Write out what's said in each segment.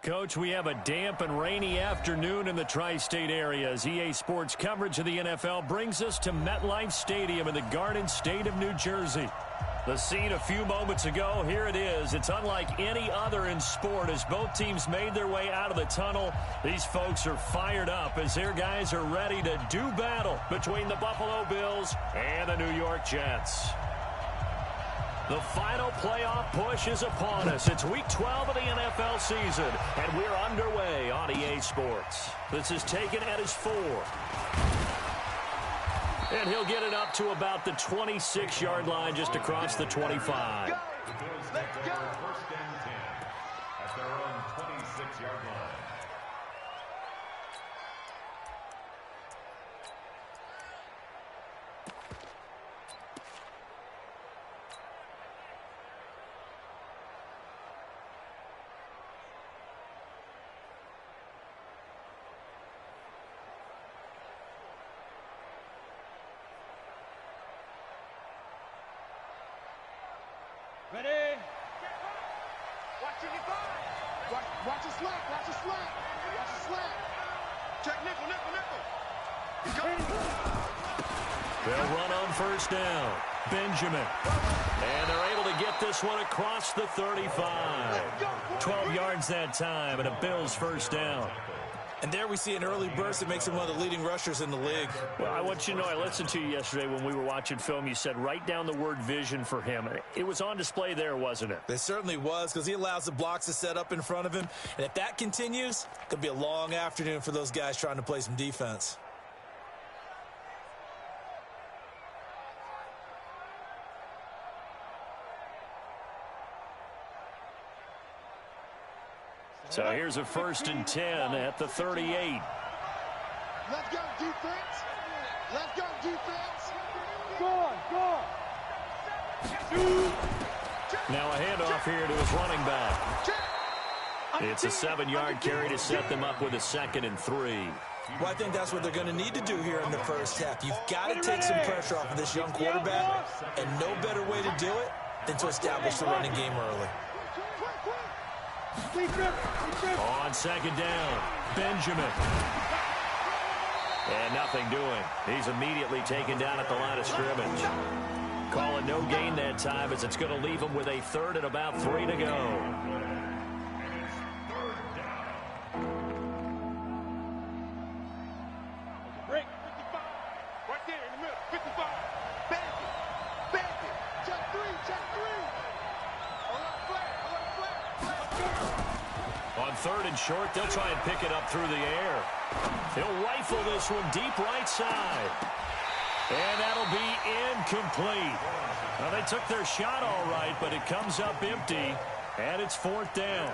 Coach, we have a damp and rainy afternoon in the tri-state area as EA Sports coverage of the NFL brings us to MetLife Stadium in the Garden State of New Jersey. The scene a few moments ago, here it is. It's unlike any other in sport as both teams made their way out of the tunnel. These folks are fired up as their guys are ready to do battle between the Buffalo Bills and the New York Jets. The final playoff push is upon us. It's Week 12 of the NFL season, and we're underway on EA Sports. This is taken at his 4. And he'll get it up to about the 26-yard line just across the 25. Let's go. First down 10 at their own 26-yard line. Ready? Watch it, watch it slap, watch it slap, watch it slap. Check nickel. They'll run on first down. Benjamin. And they're able to get this one across the 35. 12 yards that time and a Bills first down. And there we see an early burst that makes him one of the leading rushers in the league. Well, I want you to know, I listened to you yesterday when we were watching film. You said write down the word vision for him. It was on display there, wasn't it? It certainly was, because he allows the blocks to set up in front of him. And if that continues, it could be a long afternoon for those guys trying to play some defense. So here's a 1st and 10 at the 38. Let's go, defense. Let's go, defense. Go on. Now a handoff here to his running back. It's a 7-yard carry to set them up with a 2nd and 3. Well, I think that's what they're going to need to do here in the first half. You've got to take some pressure off of this young quarterback, and no better way to do it than to establish the running game early. On 2nd down, Benjamin. And nothing doing. He's immediately taken down at the line of scrimmage. Call it no gain that time as it's going to leave him with a 3rd and about 3 to go. Break, 55. Right there in the middle, 55. Back it. Check 3. On 3rd and short, they'll try and pick it up through the air. He'll rifle this one deep right side. And that'll be incomplete. Well, they took their shot all right, but it comes up empty, and it's 4th down.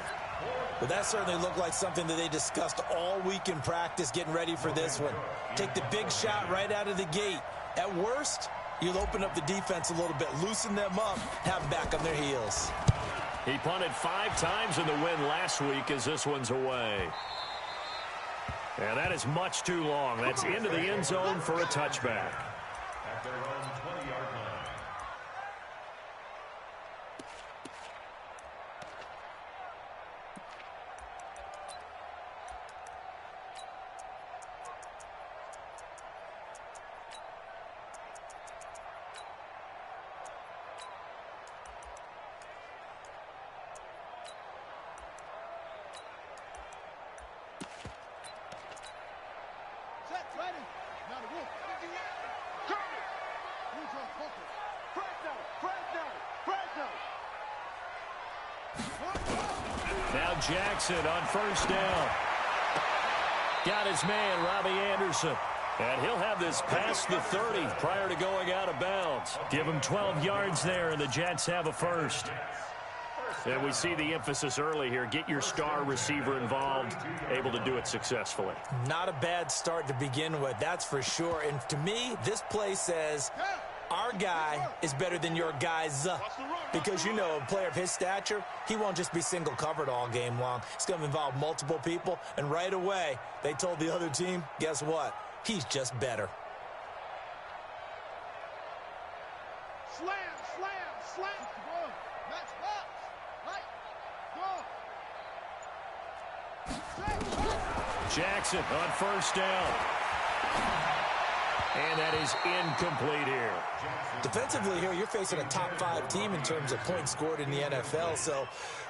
But that certainly looked like something that they discussed all week in practice getting ready for this one. Take the big shot right out of the gate. At worst, you'll open up the defense a little bit, loosen them up, have them back on their heels. He punted 5 times in the win last week as this one's away. And that is much too long. That's into the end zone for a touchback. At their own 20-yard line. Now Jackson on first down. Got his man, Robbie Anderson. And he'll have this past the 30 prior to going out of bounds. Give him 12 yards there, and the Jets have a first. And we see the emphasis early here. Get your star receiver involved, able to do it successfully. Not a bad start to begin with, that's for sure. And to me, this play says our guy is better than your guys. Because, you know, a player of his stature, he won't just be single covered all game long. It's going to involve multiple people. And right away, they told the other team, guess what? He's just better. Slam. Next box. Right. Go. Jackson on first down. And that is incomplete here. Defensively here, you're facing a top 5 team in terms of points scored in the NFL. So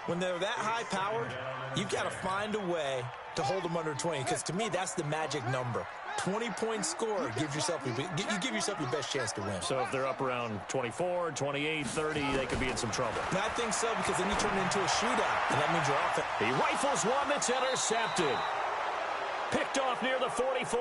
when they're that high-powered, you've got to find a way to hold them under 20. Because to me, that's the magic number. 20 points scored, you give yourself your best chance to win. So if they're up around 24, 28, 30, they could be in some trouble. And I think so, because then you turn it into a shootout, and that means you're off it. He rifles one that's intercepted. Picked off near the 44.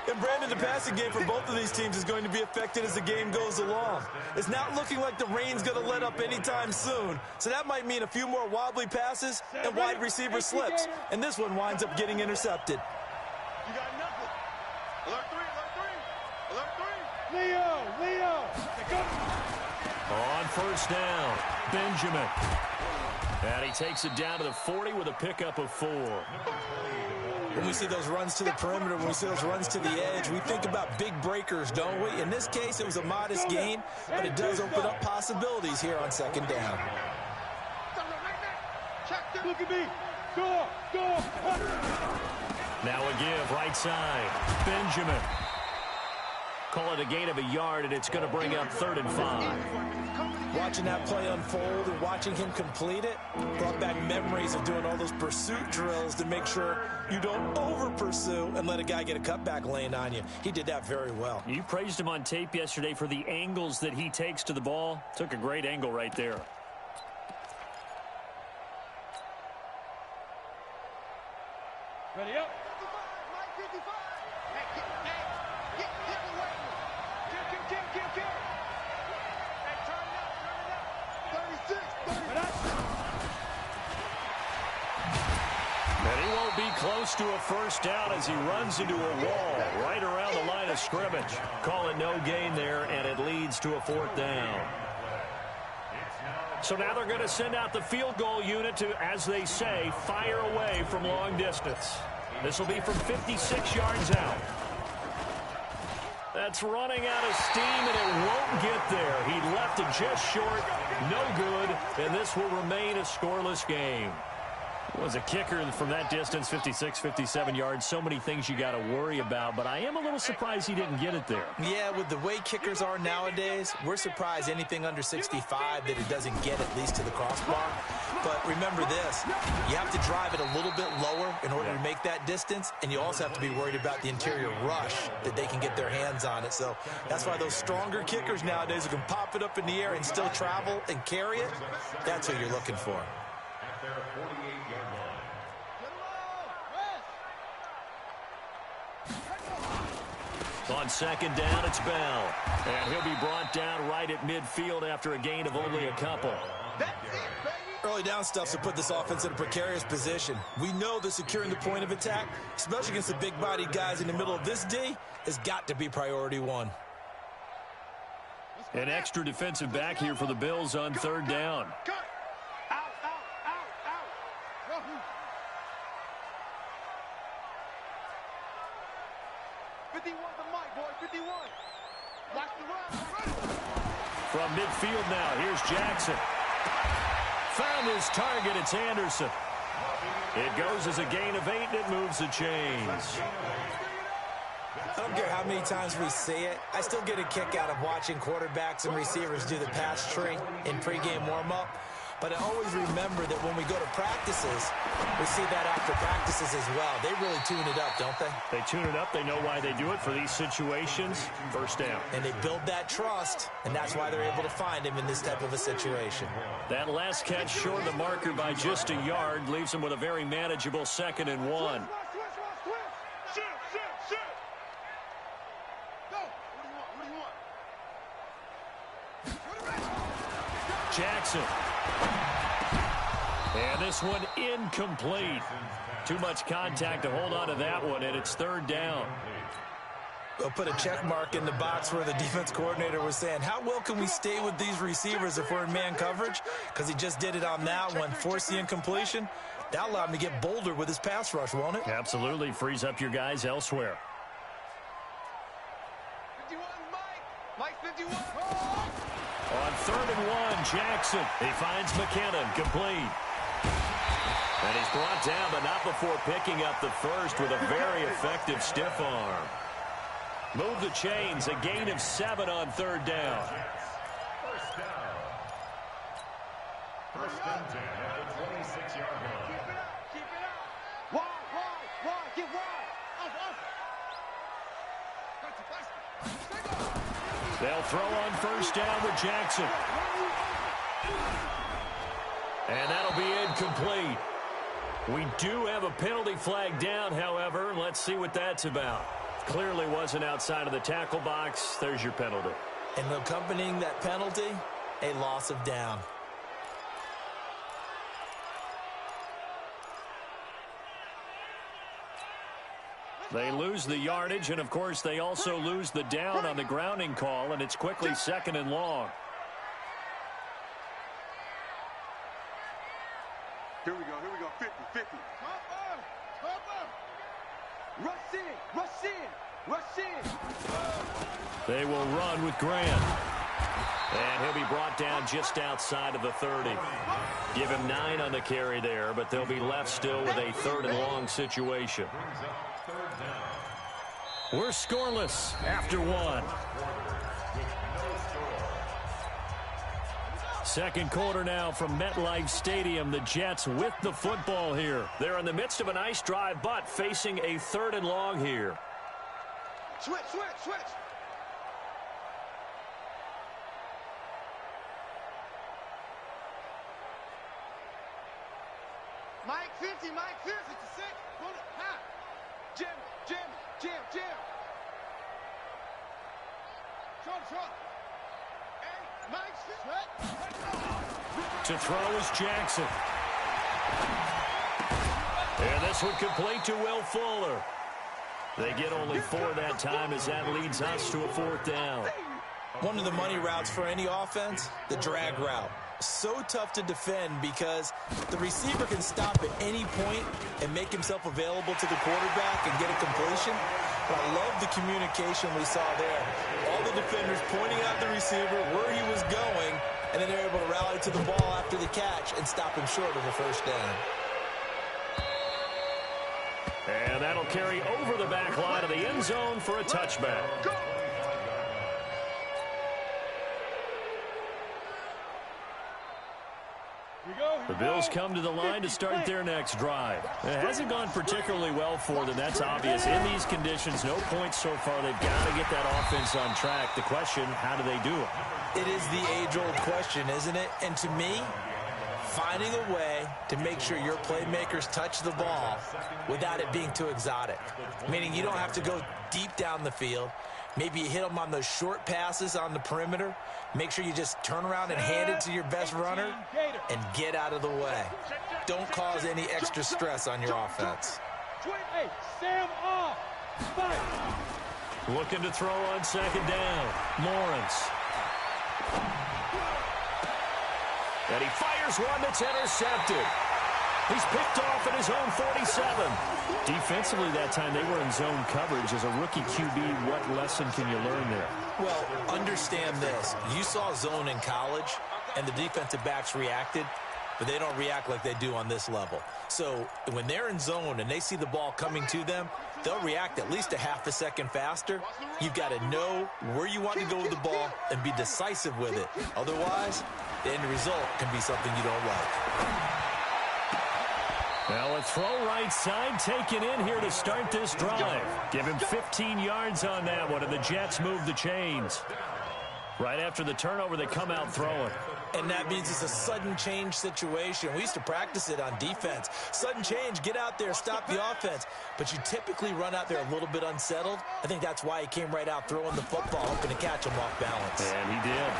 And Brandon, the passing game for both of these teams is going to be affected as the game goes along. It's not looking like the rain's going to let up anytime soon. So that might mean a few more wobbly passes and wide receiver slips. And this one winds up getting intercepted. You got nothing. Alert 3, alert 3, alert 3. Leo. On first down, Benjamin. And he takes it down to the 40 with a pickup of 4. When we see those runs to the perimeter, when we see those runs to the edge, we think about big breakers, don't we? In this case, it was a modest gain, but it does open up possibilities here on second down. Look at me. Go. Now a give, right side. Benjamin. Call it a gain of a yard, and it's going to bring up 3rd and 5. Watching that play unfold and watching him complete it brought back memories of doing all those pursuit drills to make sure you don't over-pursue and let a guy get a cutback lane on you. He did that very well. You praised him on tape yesterday for the angles that he takes to the ball. Took a great angle right there. Ready up. Close to a first down as he runs into a wall right around the line of scrimmage. Call it no gain there, and it leads to a 4th down. So now they're going to send out the field goal unit to, as they say, fire away from long distance. This will be from 56 yards out. That's running out of steam, and it won't get there. He left it just short, no good, and this will remain a scoreless game. Was a kicker from that distance, 56, 57 yards. So many things you got to worry about, but I am a little surprised he didn't get it there. Yeah, with the way kickers are nowadays, we're surprised anything under 65 that it doesn't get at least to the crossbar. But remember this, you have to drive it a little bit lower in order to make that distance, and you also have to be worried about the interior rush that they can get their hands on it. So that's why those stronger kickers nowadays who can pop it up in the air and still travel and carry it, that's who you're looking for. At their 48-yard line. On second down, it's Bell. And he'll be brought down right at midfield after a gain of only a couple. Early down stuff to put this offense in a precarious position. We know that securing the point of attack, especially against the big-bodied guys in the middle of this D, has got to be priority 1. An extra defensive back here for the Bills on 3rd down. From midfield now, here's Jackson. Found his target, it's Anderson. It goes as a gain of 8, and it moves the chains. I don't care how many times we see it. I still get a kick out of watching quarterbacks and receivers do the pass tree in pregame warm-up. But I always remember that when we go to practices, we see that after practices as well. They really tune it up, don't they? They tune it up. They know why they do it for these situations. First down. And they build that trust, and that's why they're able to find him in this type of a situation. That last catch short of the marker by just a yard leaves him with a very manageable 2nd and 1. Jackson. And this one incomplete. Too much contact to hold on to that one, and it's 3rd down. They'll put a check mark in the box where the defense coordinator was saying, how well can we stay with these receivers if we're in man coverage? Because he just did it on that one, forced the incompletion. That'll allow him to get bolder with his pass rush, won't it? Absolutely. Frees up your guys elsewhere. 51, Mike 51. On 3rd and 1, Jackson. He finds McKinnon, complete. And he's brought down, but not before picking up the first with a very effective stiff arm. Move the chains, a gain of 7 on 3rd down. First down. First and 10 at the 26-yard line. Keep it up. Wide, get wide. They'll throw on first down with Jackson. And that'll be incomplete. We do have a penalty flag down, however. Let's see what that's about. Clearly wasn't outside of the tackle box. There's your penalty. And accompanying that penalty, a loss of down. They lose the yardage, and, of course, they also lose the down on the grounding call, and it's quickly 2nd and long. Here we go, 50. Rush in. They will run with Grant. And he'll be brought down just outside of the 30. Give him 9 on the carry there, but they'll be left still with a 3rd and long situation. We're scoreless after 1. Second quarter now from MetLife Stadium. The Jets with the football here. They're in the midst of a nice drive, but facing a 3rd and long here. Switch. Mike 50, 56. Hold it, ha. Jam. Trump. Hey, Mike, To throw is Jackson. And this one complete to Will Fuller. They get only 4 that time as that leads us to a 4th down. One of the money routes for any offense, the drag route. So tough to defend because the receiver can stop at any point and make himself available to the quarterback and get a completion. But I love the communication we saw there. All the defenders pointing out the receiver, where he was going, and then they're able to rally to the ball after the catch and stop him short of a 1st down. And that'll carry over the back line of the end zone for a touchback. The Bills come to the line to start their next drive. It hasn't gone particularly well for them, that's obvious. In these conditions, no points so far. They've got to get that offense on track. The question, how do they do it? It is the age-old question, isn't it? And to me, finding a way to make sure your playmakers touch the ball without it being too exotic. Meaning you don't have to go deep down the field. Maybe you hit them on those short passes on the perimeter. Make sure you just turn around and hand it to your best runner and get out of the way. Don't cause any extra stress on your offense. Hey, Sam off. Looking to throw on 2nd down. Lawrence. And he fires one that's intercepted. He's picked off at his own 47. Defensively that time, they were in zone coverage. As a rookie QB, what lesson can you learn there? Well, understand this. You saw zone in college, and the defensive backs reacted, but they don't react like they do on this level. So when they're in zone and they see the ball coming to them, they'll react at least a half a second faster. You've got to know where you want to go with the ball and be decisive with it. Otherwise, the end result can be something you don't like. Now a throw right side taken in here to start this drive. Give him 15 yards on that one, and the Jets move the chains. Right after the turnover, they come out throwing. And that means it's a sudden change situation. We used to practice it on defense. Sudden change, get out there, stop the offense. But you typically run out there a little bit unsettled. I think that's why he came right out throwing the football, hoping to catch him off balance. And he did.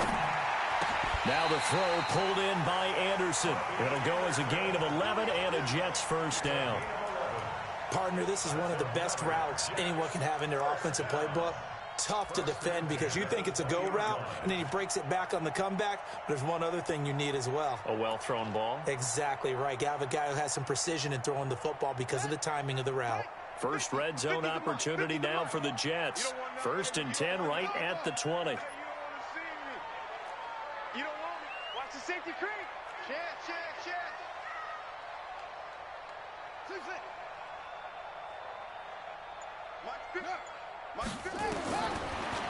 Now the throw pulled in by Anderson. It'll go as a gain of 11 and a Jets 1st down. Partner, this is one of the best routes anyone can have in their offensive playbook. Tough to defend because you think it's a go route, and then he breaks it back on the comeback. There's one other thing you need as well. A well-thrown ball? Exactly right. You have a guy who has some precision in throwing the football because of the timing of the route. First red zone opportunity now for the Jets. 1st and 10 right at the 20. You don't want it. Watch the safety creep. Check.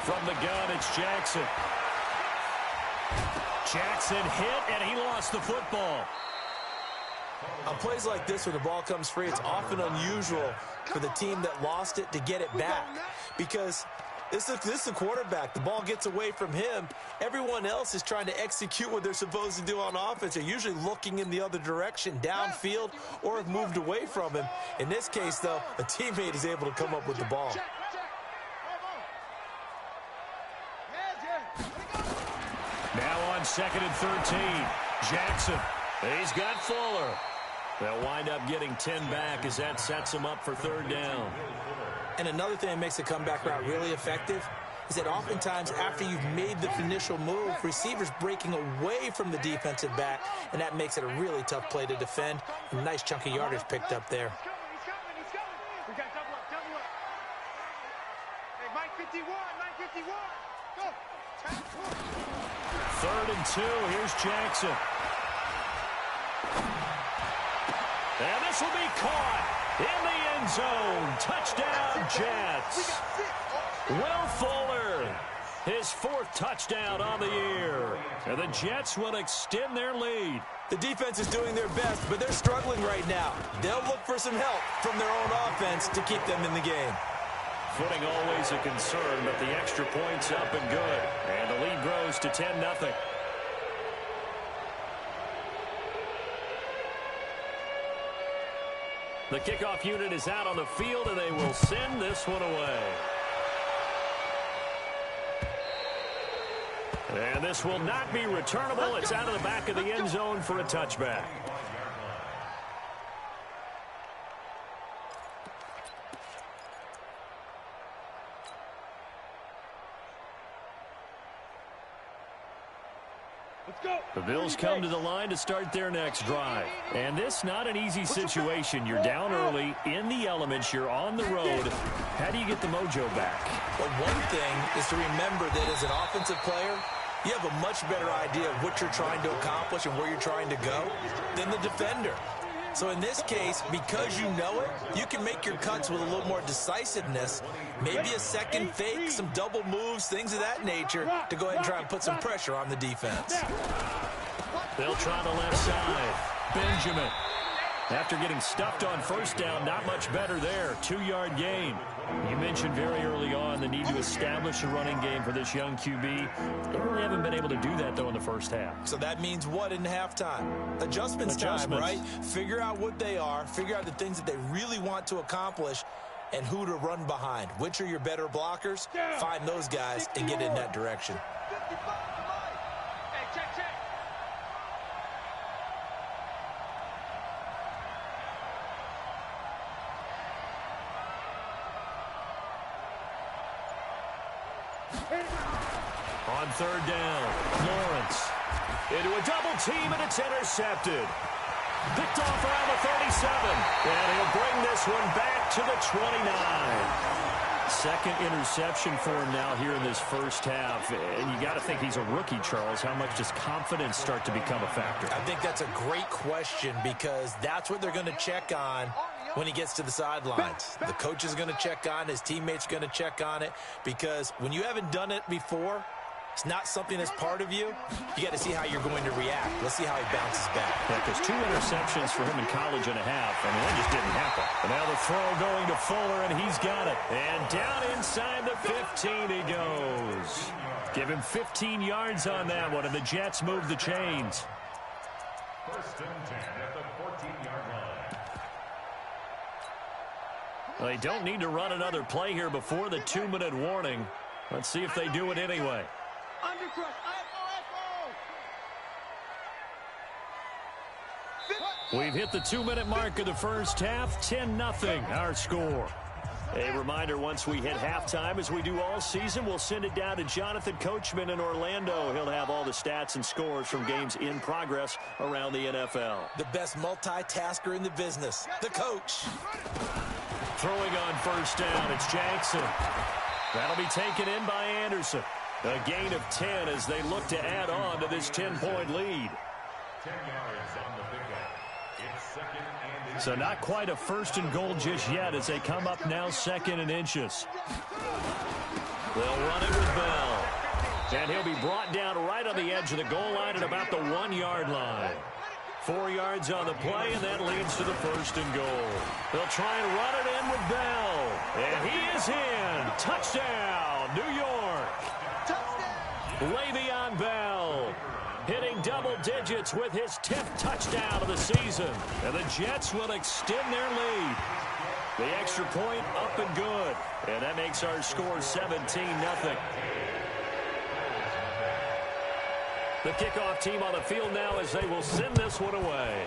From the gun, it's Jackson. Jackson hit, and he lost the football. On plays like this where the ball comes free, it's often unusual for the team that lost it to get it back. Because this is the quarterback. The ball gets away from him. Everyone else is trying to execute what they're supposed to do on offense. They're usually looking in the other direction, downfield, or have moved away from him. In this case, though, a teammate is able to come up with the ball. Now on 2nd and 13, Jackson. He's got Fuller. They'll wind up getting 10 back as that sets them up for 3rd down. And another thing that makes the comeback route really effective is that oftentimes after you've made the initial move, receivers breaking away from the defensive back, and that makes it a really tough play to defend. A nice chunk of yardage picked up there. We got double up. Hey, Mike 51, Mike 51. Go. 3rd and 2. Here's Jackson. And this will be caught in the end zone. Touchdown, Jets. Will Fuller, his 4th touchdown on the year. And the Jets will extend their lead. The defense is doing their best, but they're struggling right now. They'll look for some help from their own offense to keep them in the game. Footing always a concern, but the extra point's up and good. And the lead grows to 10-0. The kickoff unit is out on the field, and they will send this one away. And this will not be returnable. It's out of the back of the end zone for a touchback. The Bills come to the line to start their next drive. And this not an easy situation. You're down early, in the elements, you're on the road. How do you get the mojo back? Well, one thing is to remember that as an offensive player, you have a much better idea of what you're trying to accomplish and where you're trying to go than the defender. So in this case, because you know it, you can make your cuts with a little more decisiveness, maybe a second fake, some double moves, things of that nature, to go ahead and try and put some pressure on the defense. They'll try the left side. Benjamin. After getting stuffed on 1st down, not much better there. 2-yard gain. You mentioned very early on the need to establish a running game for this young QB. They really haven't been able to do that, though, in the 1st half. So that means what in halftime? Adjustments time, right? Figure out what they are, figure out the things that they really want to accomplish, and who to run behind. Which are your better blockers? Find those guys and get in that direction. On 3rd down, Lawrence into a double team, and it's intercepted. Picked off around the 37, and he'll bring this one back to the 29. 2nd interception for him now here in this 1st half. And you got to think he's a rookie, Charles. How much does confidence start to become a factor? I think that's a great question because that's what they're going to check on when he gets to the sidelines. The coach is going to check on it. His teammates are going to check on it because when you haven't done it before, it's not something that's part of you. You got to see how you're going to react. Let's see how he bounces back. Yeah, because 2 interceptions for him in college and a half, and one just didn't happen. And now the throw going to Fuller, and he's got it. And down inside the 15 he goes. Give him 15 yards on that one, and the Jets move the chains. 1st and 10 at the 14-yard line. Well, they don't need to run another play here before the 2-minute warning. Let's see if they do it anyway. We've hit the 2-minute mark of the 1st half. 10-0 our score. A reminder, once we hit halftime, as we do all season, we'll send it down to Jonathan Coachman in Orlando. He'll have all the stats and scores from games in progress around the NFL. The best multitasker in the business, the coach. Throwing on 1st down, it's Jackson. That'll be taken in by Anderson. A gain of 10 as they look to add on to this 10-point lead. 10 yards on the pickup. So not quite a first and goal just yet as they come up now 2nd and inches. They'll run it with Bell. And he'll be brought down right on the edge of the goal line at about the 1-yard line. 4 yards on the play, and that leads to the 1st and goal. They'll try and run it in with Bell. And he is in. Touchdown, New York. Le'Veon Bell hitting double digits with his 10th touchdown of the season. And the Jets will extend their lead. The extra point up and good. And that makes our score 17-0. The kickoff team on the field now as they will send this one away.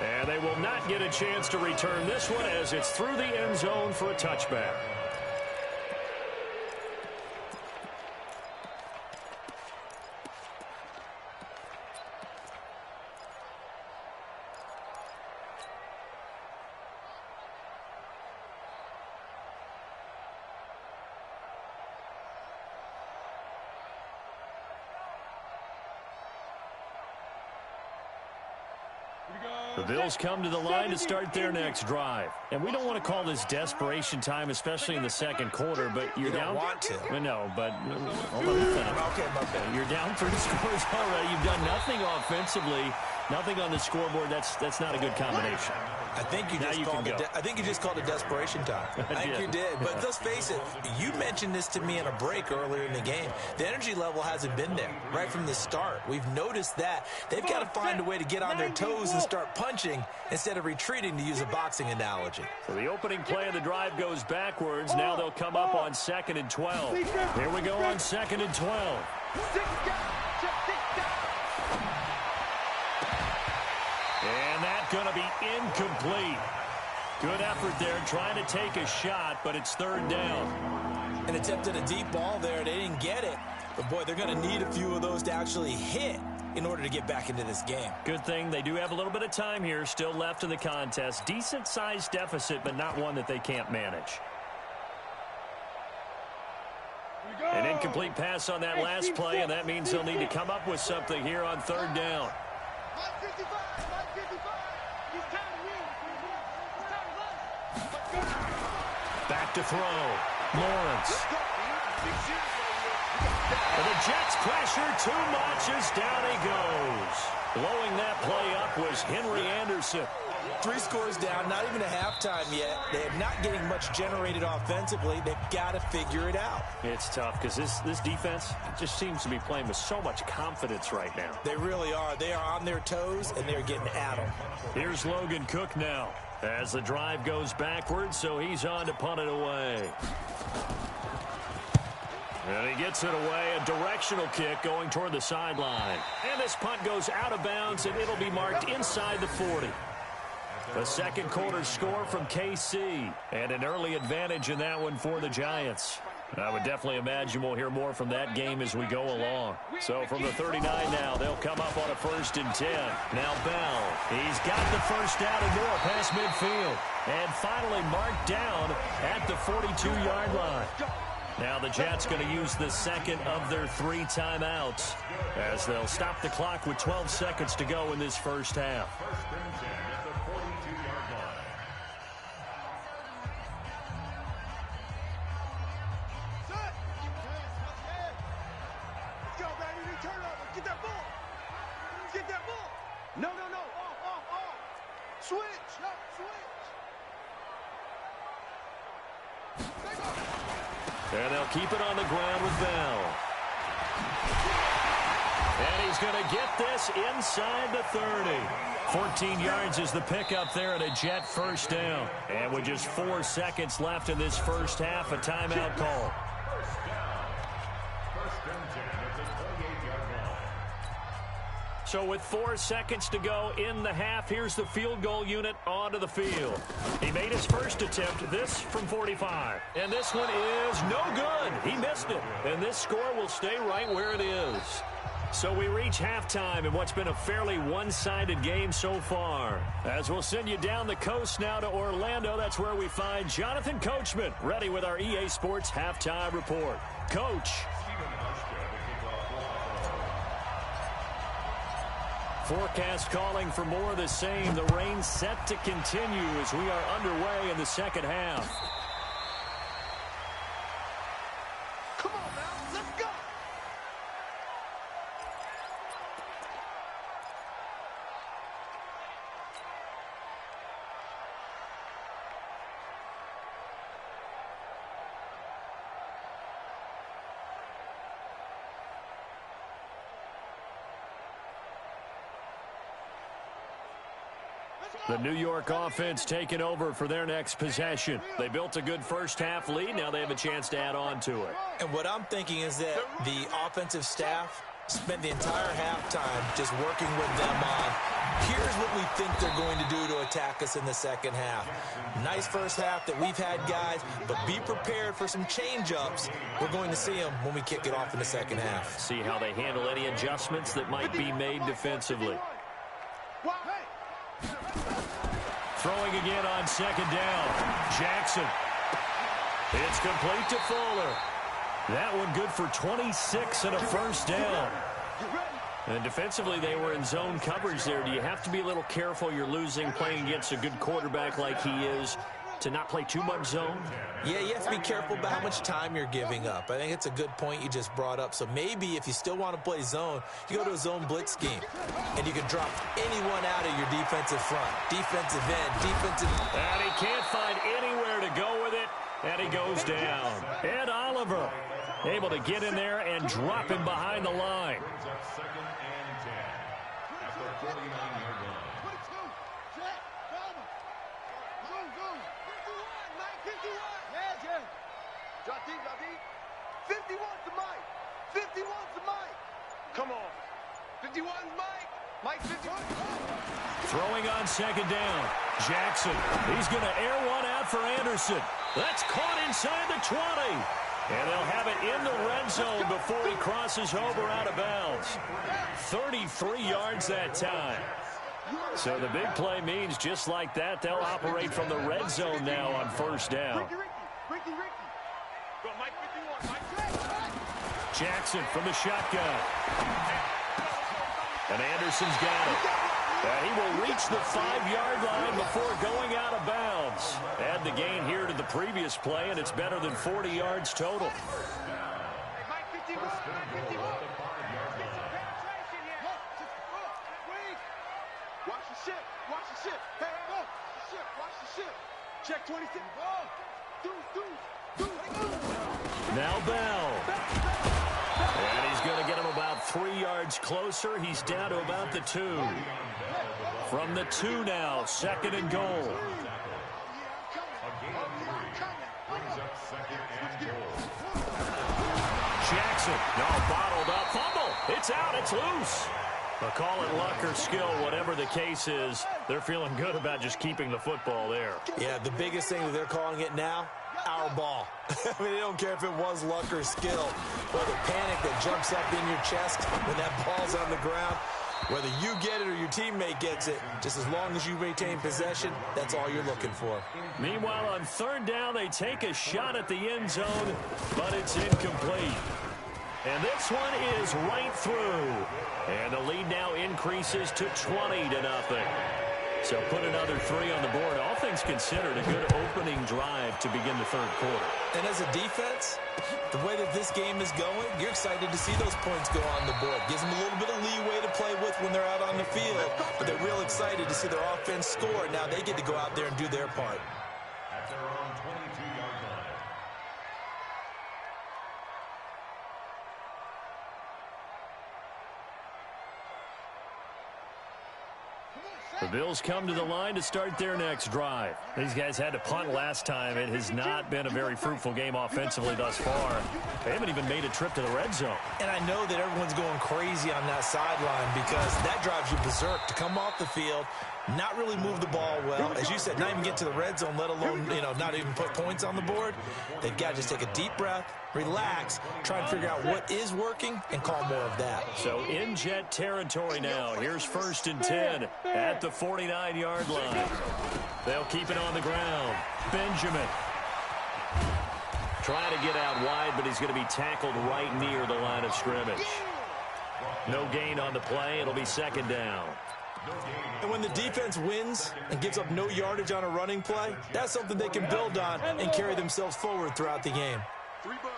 And they will not get a chance to return this one as it's through the end zone for a touchback. The Bills come to the line to start their next drive. And we don't want to call this desperation time, especially in the second quarter, but you're down. You don't want to. No, but hold on. Okay, my bad. You're down 3 scores already. You've done nothing offensively, nothing on the scoreboard. That's not a good combination. I think you just called it desperation time. I think you did. But let's face it, you mentioned this to me in a break earlier in the game. The energy level hasn't been there right from the start. We've noticed that. They've got to find a way to get on their toes and start punching instead of retreating, to use a boxing analogy. So the opening play of the drive goes backwards. Now they'll come up on 2nd and 12. Here we go on 2nd and 12. And that's going to be incomplete. Good effort there, trying to take a shot, but it's 3rd down. An attempt at a deep ball there. They didn't get it. But, boy, they're going to need a few of those to actually hit in order to get back into this game. Good thing they do have a little bit of time here still left in the contest. Decent-sized deficit, but not one that they can't manage. An incomplete pass on that last play, and that means they'll need to come up with something here on 3rd down. Back to throw. Lawrence. And the Jets pressure too much as down he goes. Blowing that play up was Henry Anderson. 3 scores down, not even a halftime yet. They're not getting much generated offensively. They've got to figure it out. It's tough because this defense just seems to be playing with so much confidence right now. They really are. They are on their toes, and they're getting at them. Here's Logan Cook now as the drive goes backwards, so he's on to punt it away. And he gets it away, a directional kick going toward the sideline. And this punt goes out of bounds, and it'll be marked inside the 40. The second quarter score from KC, and an early advantage in that one for the Giants. I would definitely imagine we'll hear more from that game as we go along. So from the 39 now, they'll come up on a 1st and 10. Now Bell, he's got the first down and more past midfield. And finally marked down at the 42-yard line. Now the Jets going to use the second of their 3 timeouts as they'll stop the clock with 12 seconds to go in this first half. And they'll keep it on the ground with Bell. And he's going to get this inside the 30. 14 yards is the pickup there, and a Jet first down. And with just 4 seconds left in this first half, a timeout call. So with 4 seconds to go in the half, here's the field goal unit onto the field. He made his first attempt, this from 45. And this one is no good. He missed it. And this score will stay right where it is. So we reach halftime in what's been a fairly one-sided game so far. As we'll send you down the coast now to Orlando, that's where we find Jonathan Coachman ready with our EA Sports Halftime Report. Coach. Forecast calling for more of the same. The rain set to continue as we are underway in the second half. Come on now, let's go. The New York offense taking over for their next possession. They built a good first-half lead. Now they have a chance to add on to it. And what I'm thinking is that the offensive staff spent the entire halftime just working with them on, here's what we think they're going to do to attack us in the second half. Nice first half that we've had, guys, but be prepared for some change-ups. We're going to see them when we kick it off in the second half. See how they handle any adjustments that might be made defensively. Throwing again on second down. Jackson. It's complete to Fuller. That one good for 26 and a first down. And defensively, they were in zone coverage there. Do you have to be a little careful? You're losing playing against a good quarterback like he is to not play too much zone? Yeah, you have to be careful about how much time you're giving up. I think it's a good point you just brought up. So maybe if you still want to play zone, you go to a zone blitz scheme, and you can drop anyone out of your defensive front, defensive end, defensive... And he can't find anywhere to go with it, and he goes down. Ed Oliver able to get in there and drop him behind the line. Second and 10 at the 49-yard line. Drop deep, drop deep. 51's the mic. 51's the mic. Come on. 51's Mike. Mike 51. Throwing on second down. Jackson. He's going to air one out for Anderson. That's caught inside the 20. And they'll have it in the red zone before he crosses over out of bounds. 33 yards that time. So the big play means just like that, they'll operate from the red zone now on first down. Ricky. Go, Mike 51. Mike. Jackson from the shotgun. And Anderson's got it. He will reach the 5-yard line before going out of bounds. Add the gain here to the previous play, and it's better than 40 yards total. Mike 51. Mike 51. Watch the ship. Watch the ship. Hey, go. Ship. Watch the ship. Check 26. Now Bell. And he's going to get him about 3 yards closer. He's down to about the 2. From the 2 now, second and goal. A gain of 3 brings up second and goal. Jackson, no, bottled up, fumble. It's out, it's loose. They'll call it luck or skill, whatever the case is. They're feeling good about just keeping the football there. Yeah, the biggest thing that they're calling it now, our ball. I mean, they don't care if it was luck or skill, or the panic that jumps up in your chest when that ball's on the ground. Whether you get it or your teammate gets it, just as long as you retain possession, that's all you're looking for. Meanwhile, on third down, they take a shot at the end zone, but it's incomplete. And this one is right through. And the lead now increases to 20-0. So put another 3 on the board. All things considered, a good opening drive to begin the third quarter. And as a defense, the way that this game is going, you're excited to see those points go on the board. Gives them a little bit of leeway to play with when they're out on the field. But they're real excited to see their offense score. Now they get to go out there and do their part. At their own 22-yard line. The Bills come to the line to start their next drive. These guys had to punt last time. It has not been a very fruitful game offensively thus far. They haven't even made a trip to the red zone. And I know that everyone's going crazy on that sideline because that drives you berserk to come off the field, not really move the ball well. As you said, not even get to the red zone, let alone, not even put points on the board. They've got to just take a deep breath, relax, try and figure out what is working, and call more of that. So in jet territory now. Here's 1st and 10 at the 49-yard line. They'll keep it on the ground. Benjamin trying to get out wide, but he's going to be tackled right near the line of scrimmage. No gain on the play. It'll be second down. And when the defense wins and gives up no yardage on a running play, that's something they can build on and carry themselves forward throughout the game. Three buds.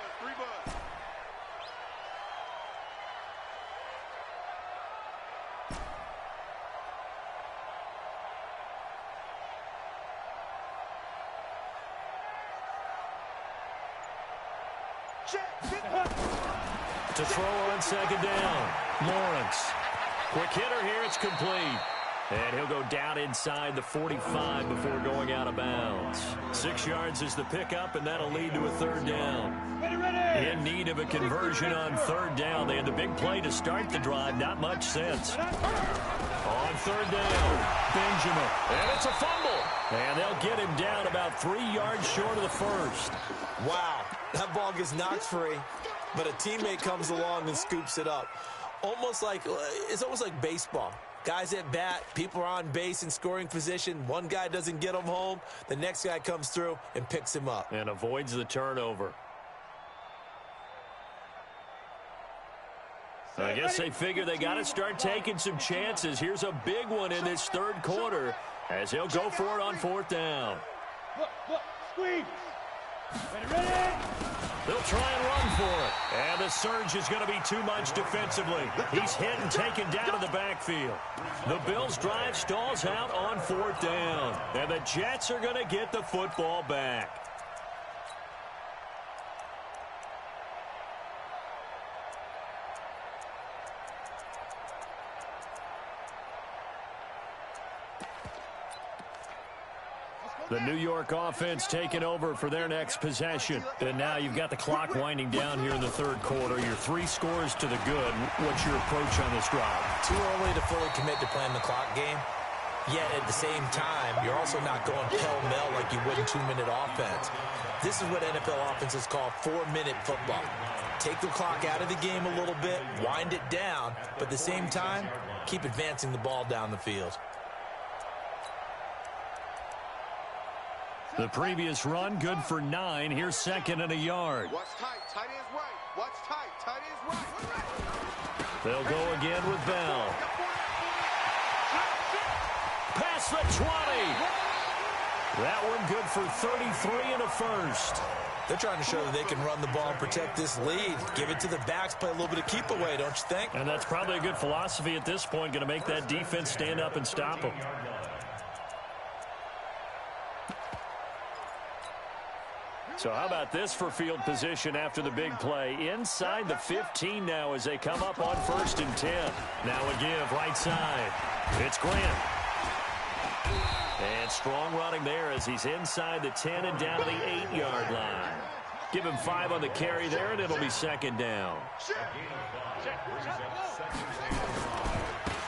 To throw on second down, Lawrence. Quick hitter here, it's complete. And he'll go down inside the 45 before going out of bounds. 6 yards is the pickup, and that'll lead to a third down. In need of a conversion on third down. They had the big play to start the drive, not much sense. On third down, Benjamin. And it's a fumble. And they'll get him down about 3 yards short of the first. Wow, that ball gets knocked free, but a teammate comes along and scoops it up. It's almost like baseball. Guys at bat, people are on base in scoring position. One guy doesn't get him home. The next guy comes through and picks him up. And avoids the turnover. I guess they figure they got to start taking some chances. Here's a big one in this third quarter as he'll go for it on fourth down. Look, squeeze. Ready. They'll try and run for it. And the surge is going to be too much defensively. He's hit and taken down to the backfield. The Bills' drive stalls out on fourth down. And the Jets are going to get the football back. The New York offense taking over for their next possession. And now you've got the clock winding down here in the third quarter. Your 3 scores to the good. What's your approach on this drive? Too early to fully commit to playing the clock game. Yet at the same time, you're also not going pell-mell like you would in 2-minute offense. This is what NFL offenses call 4-minute football. Take the clock out of the game a little bit, wind it down, but at the same time, keep advancing the ball down the field. The previous run, good for 9. Here's second and a yard. Watch tight ends right. Watch tight ends right. They'll go again with Bell. Past the 20. That one good for 33 and a first. They're trying to show that they can run the ball and protect this lead. Give it to the backs, play a little bit of keep away, don't you think? And that's probably a good philosophy at this point, going to make that defense stand up and stop them. So how about this for field position after the big play? Inside the 15 now as they come up on 1st and 10. Now a give right side. It's Grant. And strong running there as he's inside the 10 and down to the 8-yard line. Give him 5 on the carry there, and it'll be second down.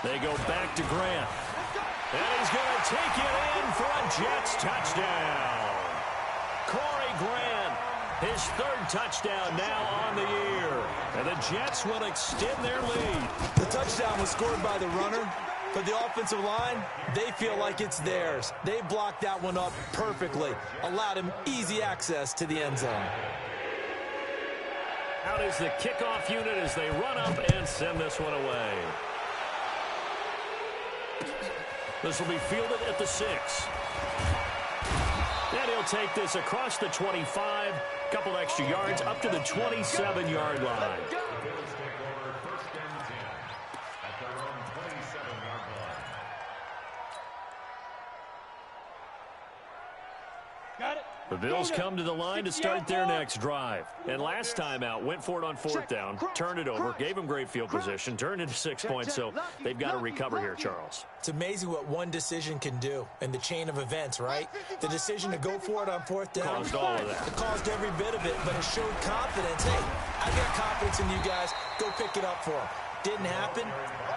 They go back to Grant. And he's going to take it in for a Jets touchdown. Grant, his 3rd touchdown now on the year. And the Jets will extend their lead. The touchdown was scored by the runner, but the offensive line, they feel like it's theirs. They blocked that one up perfectly, allowed him easy access to the end zone. Out is the kickoff unit as they run up and send this one away. This will be fielded at the 6. And he'll take this across the 25, couple extra yards up to the 27-yard line. Got it. The Bills come to the line to start their next drive. And last time out, went for it on 4th down, turned it over, gave them great field position, turned into 6 points, so they've got to recover here, Charles. It's amazing what one decision can do in the chain of events, right? The decision to go for it on 4th down Caused all of that. It caused every bit of it, but it showed confidence. Hey, I got confidence in you guys. Go pick it up for them. Didn't happen.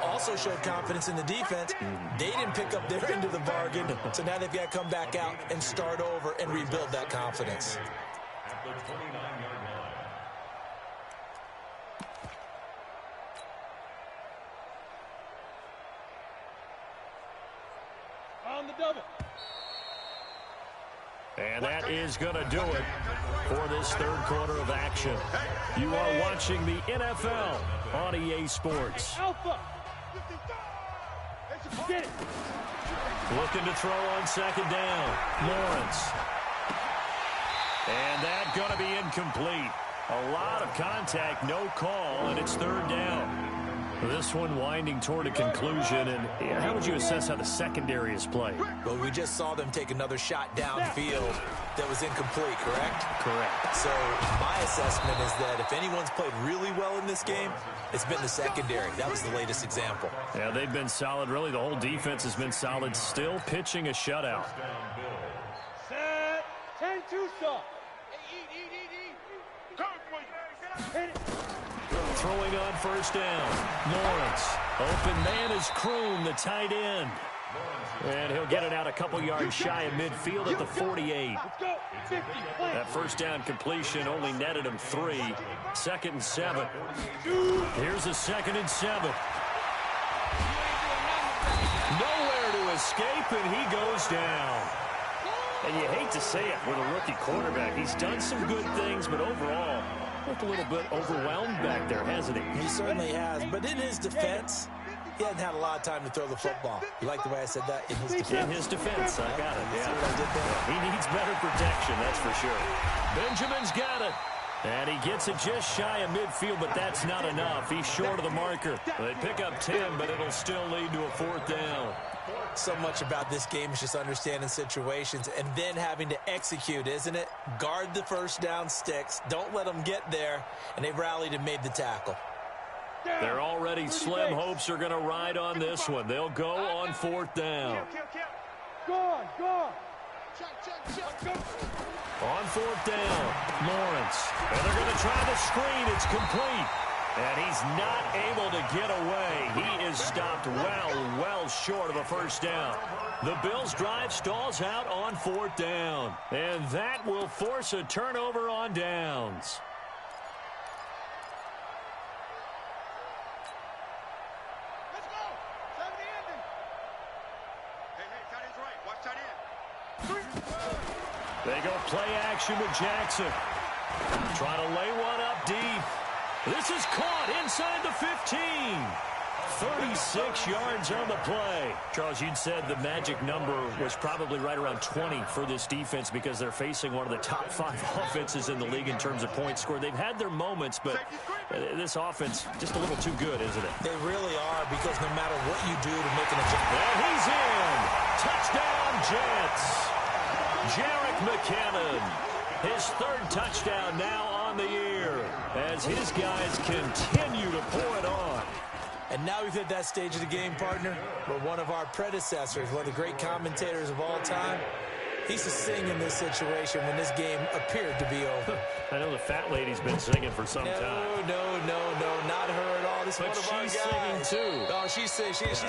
Also showed confidence in the defense. They didn't pick up their end of the bargain, so now they've got to come back out and start over and rebuild that confidence. At the 29-yard line. On the double. And that is going to do it for this third quarter of action. You are watching the NFL on EA Sports. Alpha. Get it. Looking to throw on second down. Lawrence. And that going to be incomplete. A lot of contact, no call, and it's third down. This one winding toward a conclusion, and how would you assess how the secondary is played? Well, we just saw them take another shot downfield that was incomplete, correct? Correct. So my assessment is that if anyone's played really well in this game, it's been the secondary. That was the latest example. Yeah, they've been solid. Really, the whole defense has been solid. Still pitching a shutout. Set. 10-2 stop. Hit it. Throwing on first down. Lawrence. Open man is Kroon, the tight end. And he'll get it out a couple yards shy of midfield at the 48. Let's go. 50. Play. That first down completion only netted him 3. 2nd and 7. Here's a 2nd and 7. Nowhere to escape, and he goes down. And you hate to say it with a rookie quarterback. He's done some good things, but overall, looked a little bit overwhelmed back there, hasn't he? He certainly has. But in his defense, he hasn't had a lot of time to throw the football. You like the way I said that? In his defense. In his defense, I got it. See what I did there? He needs better protection, that's for sure. Benjamin's got it. And he gets it just shy of midfield, but that's not enough. He's short of the marker. They pick up 10, but it'll still lead to a 4th down. So much about this game is just understanding situations and then having to execute, isn't it? Guard the first down sticks. Don't let them get there. And they rallied and made the tackle. They're already slim hopes are going to ride on this one. They'll go on 4th down. Go on. On 4th down, Lawrence. And they're going to try the screen. It's complete. And he's not able to get away. He is stopped well short of a first down. The Bills' drive stalls out on 4th down. And that will force a turnover on downs. Let's go. 70 ending. Hey, tight end's right. Watch tight end. They go play action with Jackson. Trying to lay one up deep. This is caught inside the 15. 36 yards on the play. Charles, you'd said the magic number was probably right around 20 for this defense because they're facing one of the top 5 offenses in the league in terms of points scored. They've had their moments, but this offense just a little too good, isn't it? They really are, because no matter what you do to make an adjustment. And he's in. Touchdown, Jets. Jerick McKinnon. His 3rd touchdown now on the year as his guys continue to pour it on. And now we've hit that stage of the game, partner, where one of our predecessors, one of the great commentators of all time, he used to sing in this situation when this game appeared to be over. I know the fat lady's been singing for some time. No, not her at all. This is But one of our she's guys. singing, too. Oh, she's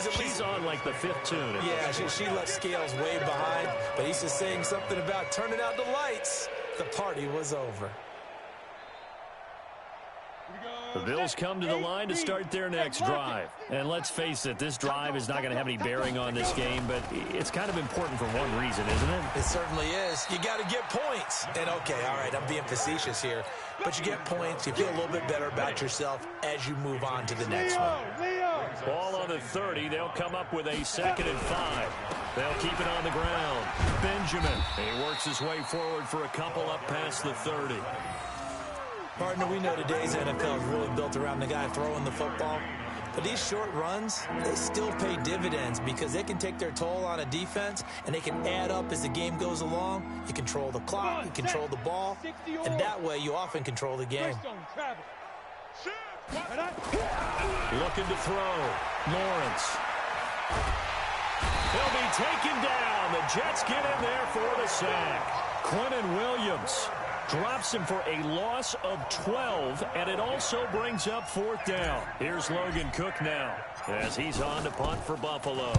at least on like the 5th tune. Yeah, she left Scales way behind, but he used to sing something about turning out the lights. The party was over. The Bills come to the line to start their next drive. And let's face it, this drive is not going to have any bearing on this game, but it's kind of important for one reason, isn't it? It certainly is. You got to get points. And, okay, all right, I'm being facetious here, but you get points. You feel a little bit better about yourself as you move on to the next one. Ball on the 30. They'll come up with a 2nd and 5. They'll keep it on the ground. Benjamin. He works his way forward for a couple up past the 30. Partner, we know today's NFL is really built around the guy throwing the football. But these short runs, they still pay dividends because they can take their toll on a defense and they can add up as the game goes along. You control the clock, you control the ball, and that way you often control the game. Looking to throw. Lawrence. He'll be taken down. The Jets get in there for the sack. Quentin Williams drops him for a loss of 12, and it also brings up 4th down. Here's Logan Cook now as he's on to punt for Buffalo.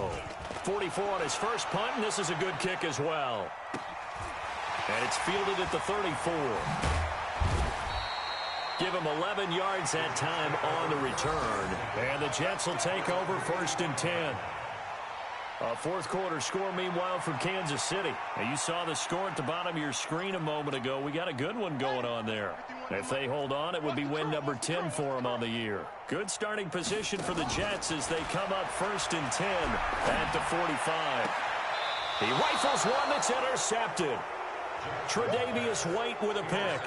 44 on his first punt, and this is a good kick as well. And it's fielded at the 34. Give him 11 yards that time on the return. And the Jets will take over 1st and 10. A fourth quarter score, meanwhile, from Kansas City. Now, you saw the score at the bottom of your screen a moment ago. We got a good one going on there. If they hold on, it would be win number 10 for them on the year. Good starting position for the Jets as they come up 1st and 10 at the 45. He rifles one that's intercepted. Tre'Davious White with a pick.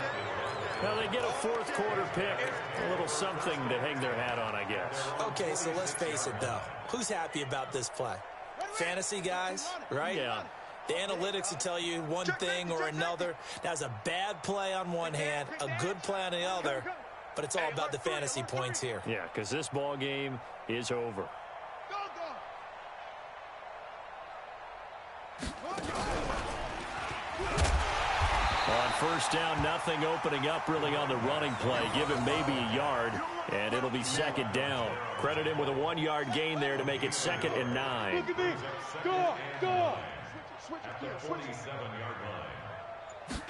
Now they get a fourth quarter pick. A little something to hang their hat on, I guess. Okay, so let's face it, though. Who's happy about this play? Fantasy guys, right? Yeah. The analytics will tell you one thing or another. That's a bad play on one hand, a good play on the other, but it's all about the fantasy points here. Yeah, because this ball game is over. On first down, nothing opening up really on the running play. Give him maybe a yard, and it'll be 2nd down. Credit him with a 1-yard gain there to make it 2nd and 9. Look at me. Go. Switch. 47-yard line.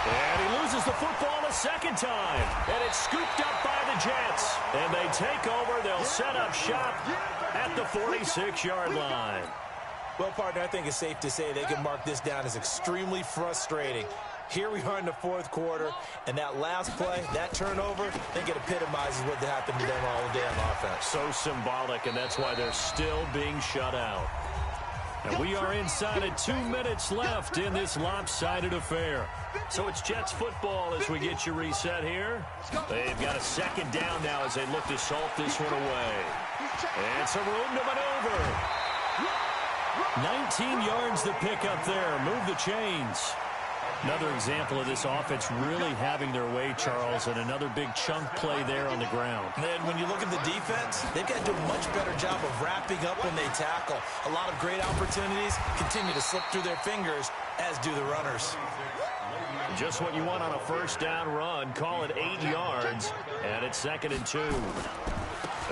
And he loses the football a second time. And it's scooped up by the Jets. And they take over. They'll set up shop at the 46-yard line. Well, partner, I think it's safe to say they can mark this down as extremely frustrating. Here we are in the fourth quarter, and that last play, that turnover, I think it epitomizes what happened to them all day on offense. So symbolic, and that's why they're still being shut out. And we are inside of 2 minutes left in this lopsided affair. So it's Jets football as we get you reset here. They've got a 2nd down now as they look to salt this one away. And some room to maneuver. 19 yards to pick up there. Move the chains. Another example of this offense really having their way, Charles, and another big chunk play there on the ground. And when you look at the defense, they've got to do a much better job of wrapping up when they tackle. A lot of great opportunities continue to slip through their fingers, as do the runners. Just what you want on a first down run. Call it 8 yards, and it's 2nd and 2.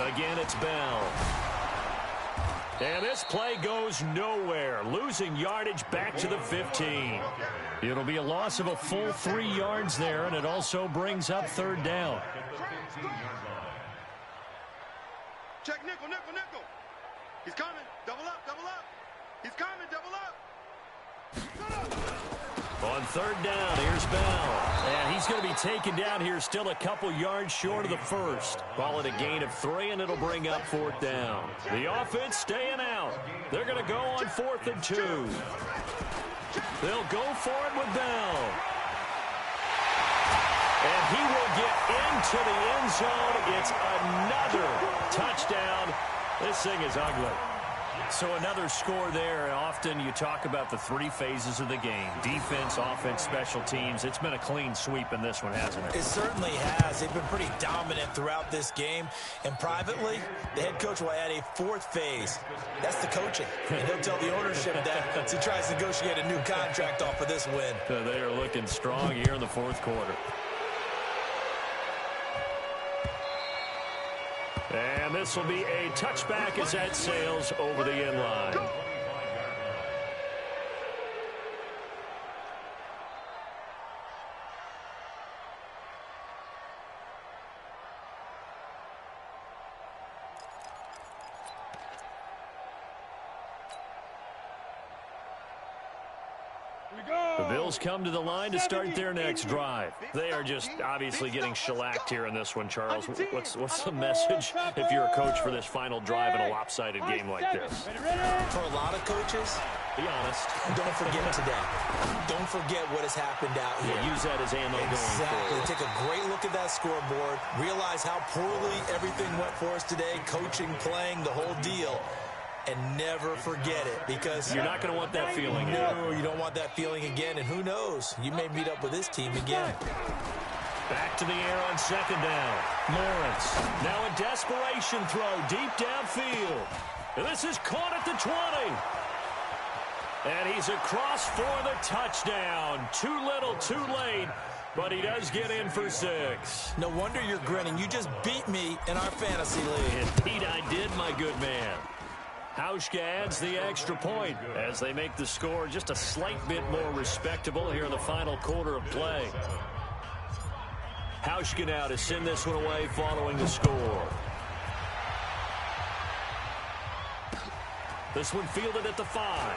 Again, it's Bell. And this play goes nowhere. Losing yardage back to the 15. It'll be a loss of a full 3 yards there, and it also brings up 3rd down. Check nickel. He's coming. Double up. He's coming. Double up. On 3rd down, here's Bell. And he's going to be taken down here still a couple yards short of the first. Call it a gain of 3, and it'll bring up 4th down. The offense staying out. They're going to go on 4th and 2. They'll go for it with Bell. And he will get into the end zone. It's another touchdown. This thing is ugly. So another score there. Often you talk about the 3 phases of the game. Defense, offense, special teams. It's been a clean sweep in this one, hasn't it? It certainly has. They've been pretty dominant throughout this game. And privately, the head coach will add a 4th phase. That's the coaching. And he'll tell the ownership that as he tries to negotiate a new contract off of this win. So they are looking strong here in the 4th quarter. And this will be a touchback as that sails over the end line. The Bills come to the line to start their next drive. They are just obviously getting shellacked here in this one, Charles. What's the message if you're a coach for this final drive in a lopsided game like this? For a lot of coaches, be honest. Don't forget today. Don't forget what has happened out here. Yeah, use that as ammo going forward. Take a great look at that scoreboard. Realize how poorly everything went for us today. Coaching, playing, the whole deal. And never forget it, because you're not going to want that feeling again. No, you don't want that feeling again, and who knows? You may meet up with this team again. Back to the air on 2nd down. Lawrence. Now a desperation throw deep downfield. And this is caught at the 20. And he's across for the touchdown. Too little, too late. But he does get in for 6. No wonder you're grinning. You just beat me in our fantasy league. Indeed I did, my good man. Hauschka adds the extra point as they make the score just a slight bit more respectable here in the final quarter of play. Hauschka now to send this one away following the score. This one fielded at the 5.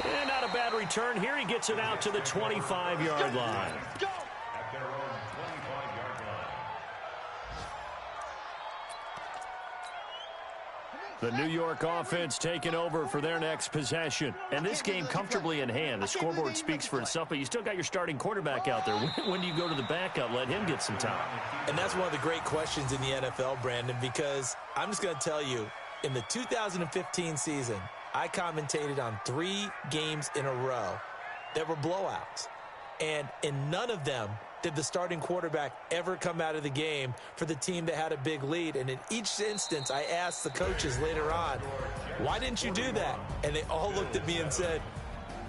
And not a bad return here. He gets it out to the 25-yard line. At their own 25-yard line. The New York offense taking over for their next possession. And this game comfortably in hand. The scoreboard speaks for itself, but you still got your starting quarterback out there. When do you go to the backup? Let him get some time. And that's one of the great questions in the NFL, Brandon, because I'm just going to tell you, in the 2015 season, I commentated on 3 games in a row that were blowouts. And in none of them did the starting quarterback ever come out of the game for the team that had a big lead. And in each instance, I asked the coaches later on, why didn't you do that? And they all looked at me and said,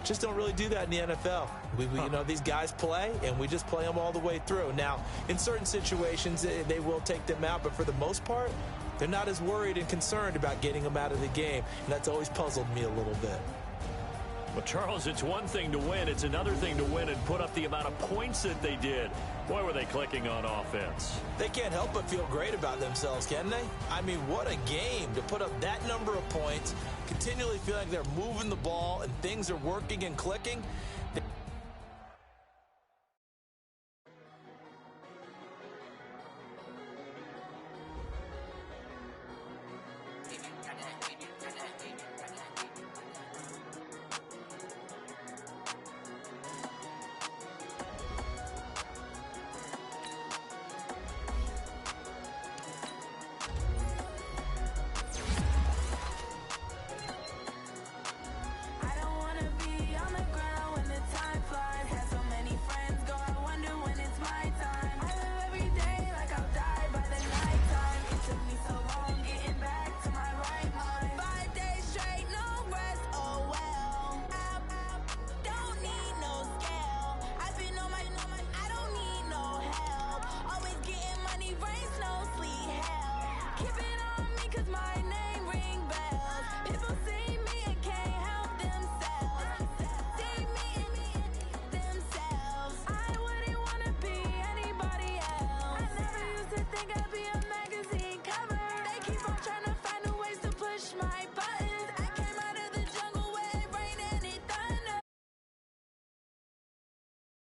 just don't really do that in the NFL. You know, these guys play, and we just play them all the way through. Now, in certain situations, they will take them out, but for the most part, they're not as worried and concerned about getting them out of the game, and that's always puzzled me a little bit. Well, Charles, it's one thing to win. It's another thing to win and put up the amount of points that they did. Boy, were they clicking on offense. They can't help but feel great about themselves, can they? I mean, what a game to put up that number of points, continually feel like they're moving the ball and things are working and clicking.